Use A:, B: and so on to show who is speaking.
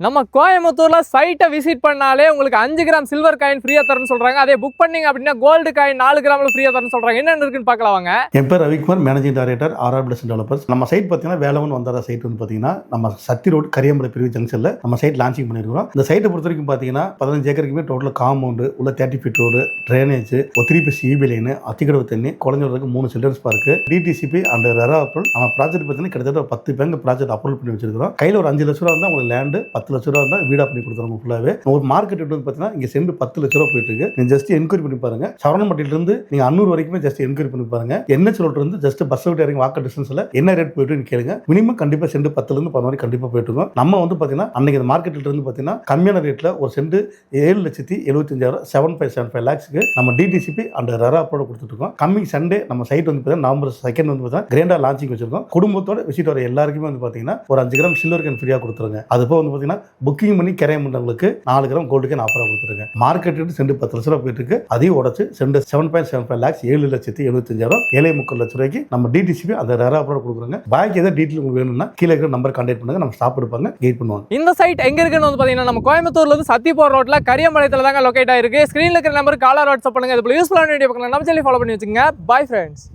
A: நம்ம கோயம்புத்தூர்ல சைட்டை விசிட் பண்ணாலே உங்களுக்கு 5 கிராம் சில்வர் காயின் ஃப்ரீயா தரணும்னு சொல்றாங்க. அதே புக் பண்ணீங்க அப்படின்னா கோல்டு காயின் 4 கிராம்ல ஃப்ரீயா தரணும்னு சொல்றாங்க. என்ன இருக்குன்னு பார்க்கலாம் வாங்க.
B: என் பேர் Ravikumar, managing director RR developers. நம்ம சைட் பார்த்தீங்கன்னா வேலவன் வந்தார சைட் வந்து பார்த்தீங்கன்னா நம்ம சத்தி ரோடு கரியம்பலை பிரிவு ஜங்ஷன்ல நம்ம சைட் லான்ச்சிங் பண்ணியிருக்கிறோம். இந்த சைட்டை பொறுத்த வரைக்கும் பார்த்தீங்கன்னா 15 ஏக்கருக்குமே டோட்டல் காம்பவுண்டு உள்ள 30 feet road, drainage, 3 phase EB line, Athikadavu தண்ணி, குழந்தைகளுக்கு 3 childrens park, DTCP and RERA approval. நம்ம ப்ராஜெக்ட் பார்த்தீங்கன்னா கிட்டத்தட்ட 10 பேங்க் ப்ராஜெக்ட் அப்ரூவல் பண்ணி வச்சிருக்கிறோம். கையில் ஒரு 5 லட்ச ரூபா இருந்தால் உங்களுக்கு லேண்டு, 10 லட்ச ரூபா இருந்தால் வீடா பண்ணி கொடுத்துருவோம். ஃபுல்லாகவே ஒரு மார்க்கெட் வந்து பார்த்தீங்கன்னா இங்கே சென்று 10 லட்ச ரூபா போயிட்டு இருக்கு. நீங்க ஜஸ்ட் என்கொயரி பண்ணி பாருங்க. சரவணம்பட்டியிலிருந்து நீங்க அன்னூர் வரைக்குமே ஜஸ்ட் என்கொயரி பண்ணி பாருங்க. NH ரோட்ல இருந்து ஜஸ்ட் பஸ் விட்டு இறங்கி வாக்க டிஸ்டன்ஸ்ல என்ன ரேட் போயிட்டு கேளுங்க. மினிமம் கண்டிப்பா சென்று 10 ல இருந்து 10 வரை கண்டிப்பா போயிட்டு இருக்கோம். நம்ம வந்து பார்த்தீங்கன்னா அன்னைக்கு இந்த மார்க்கெட்ல இருந்து பார்த்தீங்கன்னா கம்மியான ரேட்ல ஒரு சென்ட் 7,75,000 7.75 lakhsக்கு நம்ம டிடிசிபி அண்ட் ரெரா அப்ரூவல் கொடுத்துட்டு இருக்கோம். கம்மிங் சண்டே நம்ம சைட் வந்து பார்த்தீங்கன்னா நவம்பர் 2 வந்து பார்த்தீங்கன்னா கிராண்டா லான்ச்சிங் வச்சிருக்கோம். குடும்பத்தோட விசிட் வர எல்லாருக்குமே வந்து பார்த்தீங்கன்னா ஒரு 5 கிராம் சில்வர் கேன் ஃப்ரீயா கொடுத்துருங்க. அது போக வந்து பார்த்தீங்கன்னா புக்கிங் பண்ணி கிரையம் பண்றவங்களுக்கு 4 கிராம் கோல்டு கேன் ஆஃபரா கொடுத்துருங்க. மார்க்கெட் ரேட் சென்ட் 10 லட்ச ரூபா போயிட்டு இருக்கு. அதையும் உடச்சு சென்ட் 7.75 lakhs 7,75,000 7.3 லட்ச ரூபாய்க்கு நம்ம டிடிசிபி அந்த ரெரா அப்ரூவல் கொடுக்குறோங்க. பாக்கி ஏதாவது டீட்டெயில் உங்களுக்கு வேணும்னா கீழே இருக்கிற நம்பர் கான்டாக்ட் பண்ணுங்க. நம்ம ஸ்டாப் எடுப்பாங்க, கைட் பண்ணுவாங்க.
A: இந்த சைட் எங்க இருக்குன்னு வந்து பாத்தீங்கன்னா நம்ம கோயம்புத்தூர்ல இருந்து சத்திப்போர் ரோட்ல கரியம்பாளையத்துல தாங்க லொகேட் ஆயிருக்கு. ஸ்கிரீன்ல இருக்கிற நம்பருக்கு காலர் வாட்ஸ்அப் பண்ணுங்க. இது யூஸ்ஃபுல்லான வீடியோ பார்க்கலாம். நம்ம சேனலை ஃபாலோ பண்ணி வச்சுக்கோங்க. Bye friends.